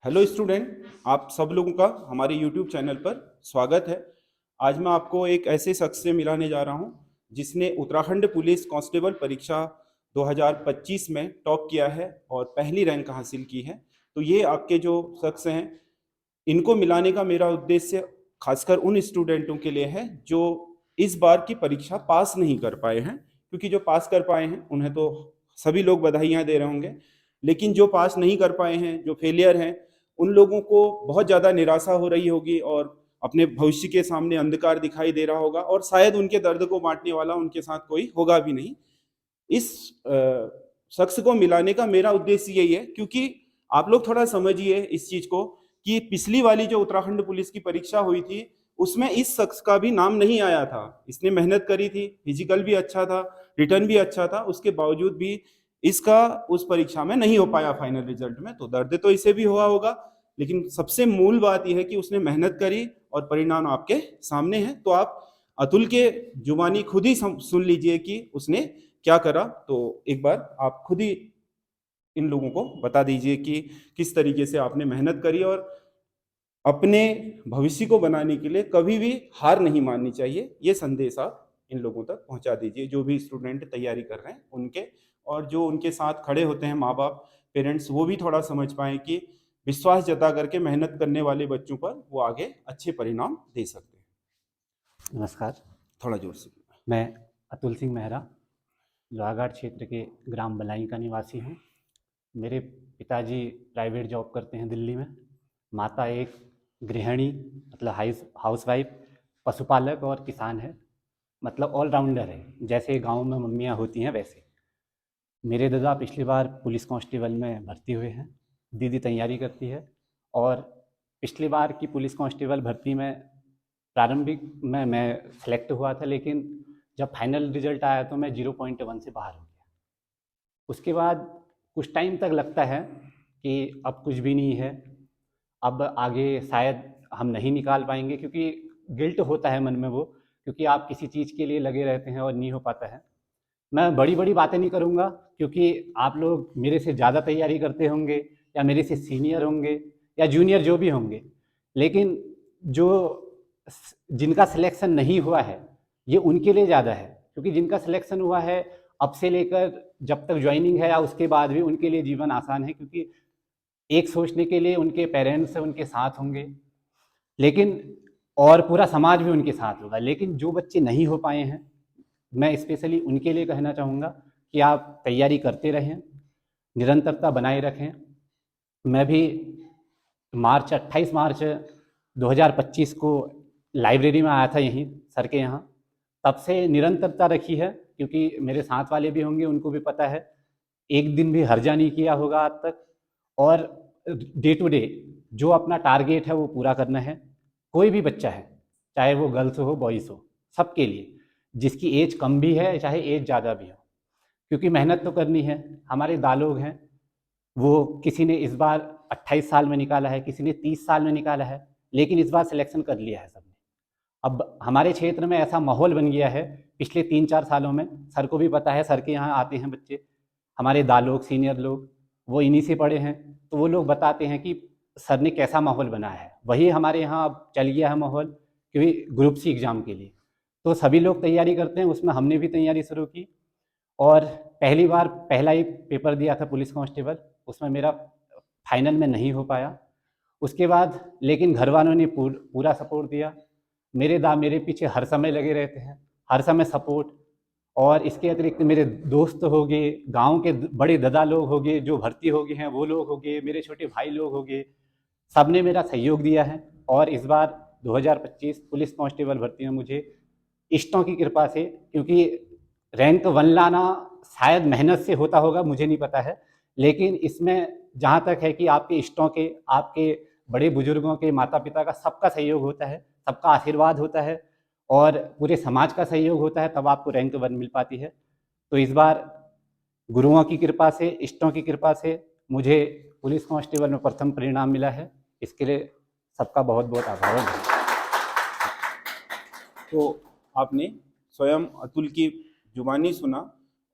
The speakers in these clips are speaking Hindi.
हेलो स्टूडेंट, आप सब लोगों का हमारे यूट्यूब चैनल पर स्वागत है। आज मैं आपको एक ऐसे शख्स से मिलाने जा रहा हूं जिसने उत्तराखंड पुलिस कांस्टेबल परीक्षा 2025 में टॉप किया है और पहली रैंक हासिल की है। तो ये आपके जो शख्स हैं, इनको मिलाने का मेरा उद्देश्य खासकर उन स्टूडेंटों के लिए है जो इस बार की परीक्षा पास नहीं कर पाए हैं, क्योंकि जो पास कर पाए हैं उन्हें तो सभी लोग बधाइयाँ दे रहे होंगे, लेकिन जो पास नहीं कर पाए हैं, जो फेलियर हैं, उन लोगों को बहुत ज़्यादा निराशा हो रही होगी और अपने भविष्य के सामने अंधकार दिखाई दे रहा होगा और शायद उनके दर्द को बांटने वाला उनके साथ कोई होगा भी नहीं। इस शख्स को मिलाने का मेरा उद्देश्य यही है, क्योंकि आप लोग थोड़ा समझिए इस चीज को कि पिछली वाली जो उत्तराखंड पुलिस की परीक्षा हुई थी उसमें इस शख्स का भी नाम नहीं आया था। इसने मेहनत करी थी, फिजिकल भी अच्छा था, रिटर्न भी अच्छा था, उसके बावजूद भी इसका उस परीक्षा में नहीं हो पाया फाइनल रिजल्ट में। तो दर्द तो इसे भी हुआ होगा, लेकिन सबसे मूल बात यह है कि उसने मेहनत करी और परिणाम आपके सामने है। तो आप अतुल के जुबानी खुद ही सुन लीजिए कि उसने क्या करा। तो एक बार आप खुद ही इन लोगों को बता दीजिए कि किस तरीके से आपने मेहनत करी और अपने भविष्य को बनाने के लिए कभी भी हार नहीं माननी चाहिए। ये संदेश आप इन लोगों तक पहुंचा दीजिए, जो भी स्टूडेंट तैयारी कर रहे हैं उनके, और जो उनके साथ खड़े होते हैं माँ बाप, पेरेंट्स, वो भी थोड़ा समझ पाए कि विश्वास जता करके मेहनत करने वाले बच्चों पर वो आगे अच्छे परिणाम दे सकते हैं। नमस्कार। थोड़ा जोर से। मैं अतुल सिंह मेहरा लोहाघाट क्षेत्र के ग्राम बलाई का निवासी हूँ। मेरे पिताजी प्राइवेट जॉब करते हैं दिल्ली में। माता एक गृहिणी मतलब हाउसवाइफ, पशुपालक और किसान है, मतलब ऑलराउंडर है, जैसे गांव में मम्मियाँ होती हैं वैसे। मेरे दादा पिछली बार पुलिस कांस्टेबल में भर्ती हुए हैं, दीदी तैयारी करती है। और पिछली बार की पुलिस कांस्टेबल भर्ती में प्रारंभिक में मैं सेलेक्ट हुआ था, लेकिन जब फाइनल रिजल्ट आया तो मैं 0.1 से बाहर हो गया। उसके बाद कुछ टाइम तक लगता है कि अब कुछ भी नहीं है, अब आगे शायद हम नहीं निकाल पाएंगे, क्योंकि गिल्ट होता है मन में वो, क्योंकि आप किसी चीज़ के लिए लगे रहते हैं और नहीं हो पाता है। मैं बड़ी बड़ी बातें नहीं करूँगा, क्योंकि आप लोग मेरे से ज़्यादा तैयारी करते होंगे या मेरे से सीनियर होंगे या जूनियर जो भी होंगे, लेकिन जो जिनका सिलेक्शन नहीं हुआ है ये उनके लिए ज़्यादा है, क्योंकि जिनका सिलेक्शन हुआ है अब से लेकर जब तक ज्वाइनिंग है या उसके बाद भी उनके लिए जीवन आसान है, क्योंकि एक सोचने के लिए उनके पेरेंट्स उनके साथ होंगे, लेकिन और पूरा समाज भी उनके साथ होगा। लेकिन जो बच्चे नहीं हो पाए हैं, मैं स्पेशली उनके लिए कहना चाहूँगा कि आप तैयारी करते रहें, निरंतरता बनाए रखें। मैं भी 28 मार्च 2025 को लाइब्रेरी में आया था यहीं सर के यहाँ, तब से निरंतरता रखी है, क्योंकि मेरे साथ वाले भी होंगे, उनको भी पता है एक दिन भी हर्जा नहीं किया होगा आज तक। और डे टू डे जो अपना टारगेट है वो पूरा करना है। कोई भी बच्चा है, चाहे वो गर्ल्स हो बॉयज़ हो, सबके लिए, जिसकी एज कम भी है चाहे एज ज़्यादा भी हो, क्योंकि मेहनत तो करनी है। हमारे दालोग हैं, वो किसी ने इस बार 28 साल में निकाला है, किसी ने 30 साल में निकाला है, लेकिन इस बार सिलेक्शन कर लिया है सबने। अब हमारे क्षेत्र में ऐसा माहौल बन गया है पिछले 3-4 सालों में, सर को भी पता है, सर के यहाँ आते हैं बच्चे, हमारे दालोग सीनियर लोग, वो इन्हीं से पढ़े हैं, तो वो लोग बताते हैं कि सर ने कैसा माहौल बनाया है। वही हमारे यहाँ अब चल गया है माहौल, क्योंकि ग्रुप सी एग्ज़ाम के लिए तो सभी लोग तैयारी करते हैं, उसमें हमने भी तैयारी शुरू की। और पहली बार पहला ही पेपर दिया था पुलिस कांस्टेबल, उसमें मेरा फाइनल में नहीं हो पाया। उसके बाद लेकिन घर वालों ने पूरा सपोर्ट दिया। मेरे पीछे हर समय लगे रहते हैं, हर समय सपोर्ट। और इसके अतिरिक्त मेरे दोस्त हो गए, गाँव के बड़े दादा लोग हो गए जो भर्ती हो गए हैं, वो लोग हो गए, मेरे छोटे भाई लोग हो गए, सब ने मेरा सहयोग दिया है। और इस बार 2025 पुलिस कांस्टेबल भर्ती में मुझे इष्टों की कृपा से, क्योंकि रैंक 1 लाना शायद मेहनत से होता होगा, मुझे नहीं पता है, लेकिन इसमें जहाँ तक है कि आपके इष्टों के, आपके बड़े बुजुर्गों के, माता पिता का, सबका सहयोग होता है, सबका आशीर्वाद होता है और पूरे समाज का सहयोग होता है, तब आपको रैंक 1 मिल पाती है। तो इस बार गुरुओं की कृपा से, इष्टों की कृपा से मुझे पुलिस कांस्टेबल में प्रथम परिणाम मिला है। इसके लिए सबका बहुत बहुत आभार है। तो आपने स्वयं अतुल की जुबानी सुना,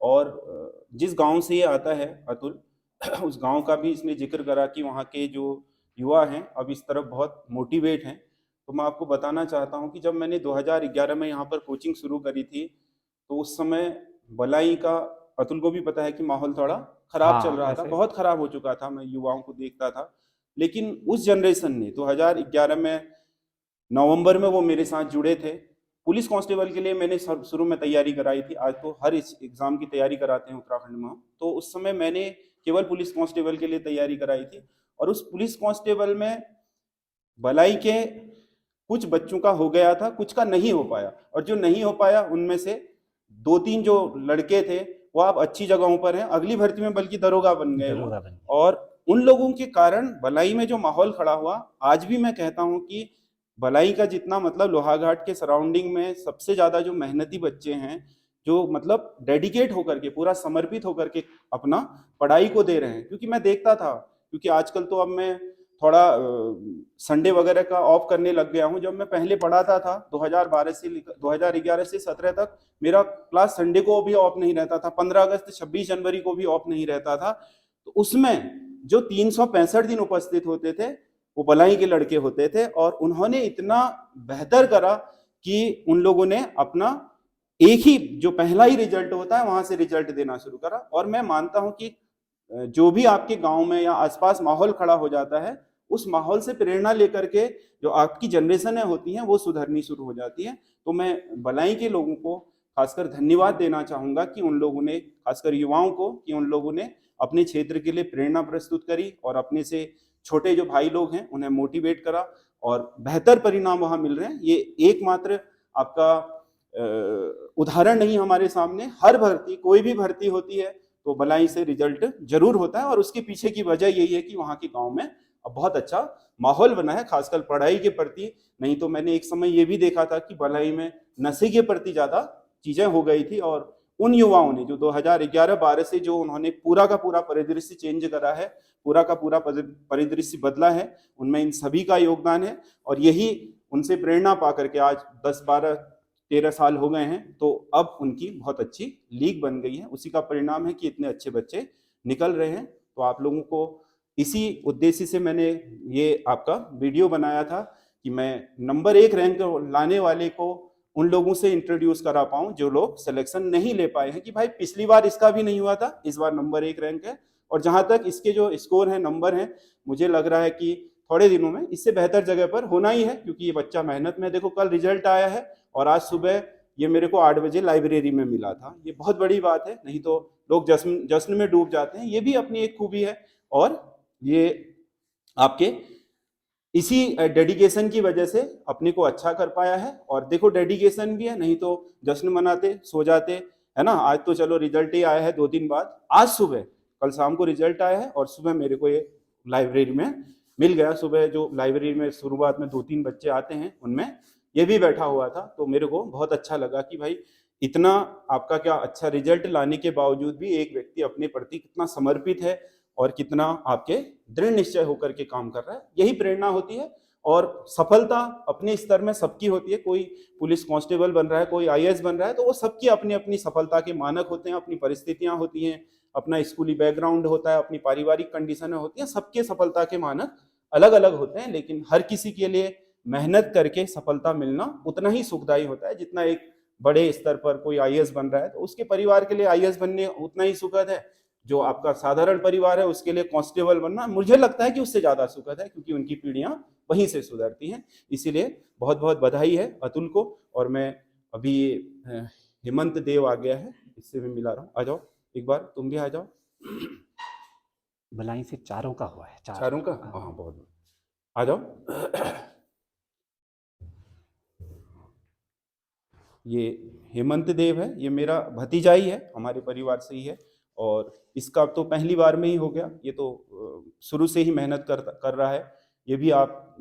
और जिस गांव से ये आता है अतुल, उस गांव का भी इसने जिक्र करा कि वहाँ के जो युवा हैं अब इस तरफ बहुत मोटिवेट हैं। तो मैं आपको बताना चाहता हूँ कि जब मैंने 2011 में यहाँ पर कोचिंग शुरू करी थी, तो उस समय बलाई का, अतुल को भी पता है कि माहौल थोड़ा खराब चल हाँ रहा था, ऐसे। बहुत खराब हो चुका था, मैं युवाओं को देखता था। लेकिन उस जनरेशन ने 2011 में नवंबर में वो मेरे साथ जुड़े थे। पुलिस कांस्टेबल के लिए मैंने शुरू में तैयारी कराई थी, आज तो हर इस एग्जाम की तैयारी कराते हैं उत्तराखंड में हम। तो उस समय मैंने केवल पुलिस कांस्टेबल के लिए तैयारी कराई थी, और उस पुलिस कांस्टेबल में भलाई के कुछ बच्चों का हो गया था, कुछ का नहीं हो पाया, और जो नहीं हो पाया उनमें से दो तीन जो लड़के थे वो अब अच्छी जगहों पर हैं, अगली भर्ती में बल्कि दरोगा बन गए वो। दरोगा बन गए। और उन लोगों के कारण भलाई में जो माहौल खड़ा हुआ, आज भी मैं कहता हूं कि भलाई का जितना मतलब लोहाघाट के सराउंडिंग में सबसे ज्यादा जो मेहनती बच्चे हैं, जो मतलब डेडिकेट होकर के, पूरा समर्पित होकर के अपना पढ़ाई को दे रहे हैं। क्योंकि मैं देखता था, क्योंकि आजकल तो अब मैं थोड़ा संडे वगैरह का ऑफ करने लग गया हूं। जब मैं पहले पढ़ाता था 2012 से 2011 से 17 तक, मेरा क्लास संडे को भी ऑफ नहीं रहता था, 15 अगस्त 26 जनवरी को भी ऑफ नहीं रहता था। तो उसमें जो 365 दिन उपस्थित होते थे वो बलाई के लड़के होते थे, और उन्होंने इतना बेहतर करा कि उन लोगों ने अपना एक ही जो पहला ही रिजल्ट होता है वहां से रिजल्ट देना शुरू करा। और मैं मानता हूं कि जो भी आपके गांव में या आसपास माहौल खड़ा हो जाता है, उस माहौल से प्रेरणा लेकर के जो आपकी जनरेशनें होती हैं वो सुधरनी शुरू हो जाती है। तो मैं बलाई के लोगों को खासकर धन्यवाद देना चाहूंगा कि उन लोगों ने, खासकर युवाओं को, कि उन लोगों ने अपने क्षेत्र के लिए प्रेरणा प्रस्तुत करी, और अपने से छोटे जो भाई लोग हैं उन्हें मोटिवेट करा, और बेहतर परिणाम वहां मिल रहे हैं। ये एकमात्र आपका उदाहरण नहीं हमारे सामने, हर भर्ती, कोई भी भर्ती होती है तो बलाई से रिजल्ट जरूर होता है, और उसके पीछे की वजह यही है कि वहां के गांव में अब बहुत अच्छा माहौल बना है, खासकर पढ़ाई के प्रति। नहीं तो मैंने एक समय ये भी देखा था कि बलाई में नशे के प्रति ज्यादा चीजें हो गई थी, और उन युवाओं ने जो 2011-12 से जो उन्होंने पूरा का पूरा परिदृश्य चेंज करा है, पूरा का पूरा परिदृश्य बदला है, उनमें इन सभी का योगदान है। और यही उनसे प्रेरणा पा करके आज 10-12-13 साल हो गए हैं, तो अब उनकी बहुत अच्छी लीग बन गई है। उसी का परिणाम है कि इतने अच्छे बच्चे निकल रहे हैं। तो आप लोगों को इसी उद्देश्य से मैंने ये आपका वीडियो बनाया था कि मैं नंबर 1 रैंक लाने वाले को उन लोगों से इंट्रोड्यूस करा पाऊं जो लोग सिलेक्शन नहीं ले पाए हैं, कि भाई पिछली बार इसका भी नहीं हुआ था, इस बार नंबर 1 रैंक है। और जहां तक इसके जो स्कोर है, नंबर है, मुझे लग रहा है कि थोड़े दिनों में इससे बेहतर जगह पर होना ही है, क्योंकि ये बच्चा मेहनत में, देखो कल रिजल्ट आया है और आज सुबह ये मेरे को 8 बजे लाइब्रेरी में मिला था। ये बहुत बड़ी बात है, नहीं तो लोग जश्न जश्न में डूब जाते हैं। ये भी अपनी एक खूबी है, और ये आपके इसी डेडिकेशन की वजह से अपने को अच्छा कर पाया है। और देखो डेडिकेशन भी है, नहीं तो जश्न मनाते सो जाते, है ना। आज तो चलो रिजल्ट ही आया है 2 दिन बाद, आज सुबह, कल शाम को रिजल्ट आया है और सुबह मेरे को ये लाइब्रेरी में मिल गया। सुबह जो लाइब्रेरी में शुरुआत में 2-3 बच्चे आते हैं, उनमें ये भी बैठा हुआ था। तो मेरे को बहुत अच्छा लगा कि भाई इतना आपका क्या अच्छा रिजल्ट लाने के बावजूद भी एक व्यक्ति अपने प्रति कितना समर्पित है और कितना आपके दृढ़ निश्चय होकर के काम कर रहा है। यही प्रेरणा होती है। और सफलता अपने स्तर में सबकी होती है। कोई पुलिस कांस्टेबल बन रहा है, कोई आईएएस बन रहा है, तो वो सबकी अपनी अपनी सफलता के मानक होते हैं, अपनी परिस्थितियां होती हैं, अपना स्कूली बैकग्राउंड होता है, अपनी पारिवारिक कंडीशनें होती हैं। सबके सफलता के मानक अलग अलग होते हैं, लेकिन हर किसी के लिए मेहनत करके सफलता मिलना उतना ही सुखदायी होता है जितना एक बड़े स्तर पर कोई आईएएस बन रहा है तो उसके परिवार के लिए आईएएस बनने उतना ही सुखद है। जो आपका साधारण परिवार है उसके लिए कांस्टेबल बनना मुझे लगता है कि उससे ज्यादा सुखद है, क्योंकि उनकी पीढ़ियां वहीं से सुधरती हैं। इसीलिए बहुत बहुत बधाई है अतुल को। और मैं अभी हेमंत देव आ गया है, इससे मैं मिला रहा हूँ। आ जाओ एक बार, तुम भी आ जाओ। बलाई से चारों का हुआ है, चारों का? हाँ, बहुत बहुत आ जाओ। ये हेमंत देव है, ये मेरा भतीजा ही है, हमारे परिवार से ही है। और इसका तो पहली बार में ही हो गया, ये तो शुरू से ही मेहनत कर रहा है। ये भी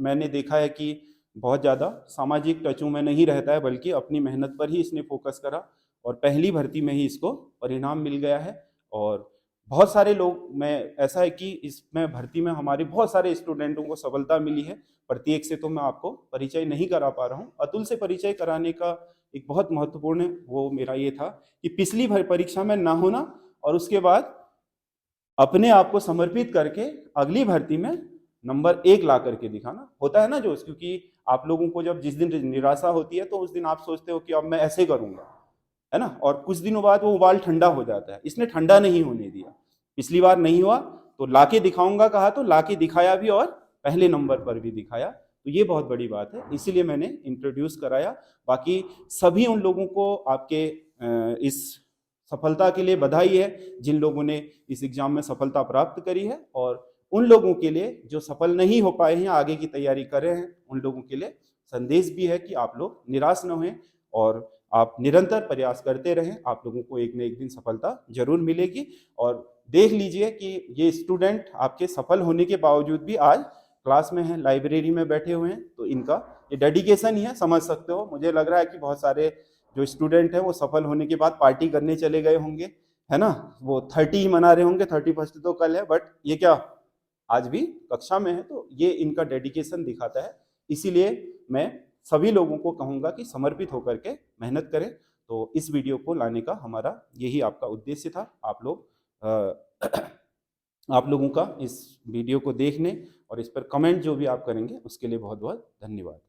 मैंने देखा है कि बहुत ज़्यादा सामाजिक टचों में नहीं रहता है, बल्कि अपनी मेहनत पर ही इसने फोकस करा और पहली भर्ती में ही इसको परिणाम मिल गया है। और बहुत सारे लोग, मैं ऐसा है कि इसमें भर्ती में हमारे बहुत सारे स्टूडेंटों को सफलता मिली है। प्रत्येक से तो मैं आपको परिचय नहीं करा पा रहा हूँ। अतुल से परिचय कराने का एक बहुत महत्वपूर्ण वो मेरा ये था कि पिछली परीक्षा में ना होना और उसके बाद अपने आप को समर्पित करके अगली भर्ती में नंबर 1 ला करके दिखाना। होता है ना जो, क्योंकि आप लोगों को जब जिस दिन निराशा होती है तो उस दिन आप सोचते हो कि अब मैं ऐसे करूंगा, है ना, और कुछ दिनों बाद वो उबाल ठंडा हो जाता है। इसने ठंडा नहीं होने दिया। पिछली बार नहीं हुआ तो लाके दिखाऊंगा कहा, तो लाके दिखाया भी और पहले नंबर पर भी दिखाया। तो ये बहुत बड़ी बात है, इसीलिए मैंने इंट्रोड्यूस कराया। बाकी सभी उन लोगों को आपके इस सफलता के लिए बधाई है जिन लोगों ने इस एग्जाम में सफलता प्राप्त करी है, और उन लोगों के लिए जो सफल नहीं हो पाए हैं, आगे की तैयारी कर रहे हैं, उन लोगों के लिए संदेश भी है कि आप लोग निराश न हों और आप निरंतर प्रयास करते रहें। आप लोगों को एक न एक दिन सफलता जरूर मिलेगी। और देख लीजिए कि ये स्टूडेंट आपके सफल होने के बावजूद भी आज क्लास में हैं, लाइब्रेरी में बैठे हुए हैं, तो इनका ये डेडिकेशन ही है, समझ सकते हो। मुझे लग रहा है कि बहुत सारे जो स्टूडेंट हैं वो सफल होने के बाद पार्टी करने चले गए होंगे, है ना, वो 30 ही मना रहे होंगे, 31 तो कल है, बट ये क्या आज भी कक्षा में है, तो ये इनका डेडिकेशन दिखाता है। इसीलिए मैं सभी लोगों को कहूंगा कि समर्पित होकर के मेहनत करें। तो इस वीडियो को लाने का हमारा यही आपका उद्देश्य था। आप लोग आप लोगों का इस वीडियो को देखने और इस पर कमेंट जो भी आप करेंगे उसके लिए बहुत बहुत धन्यवाद।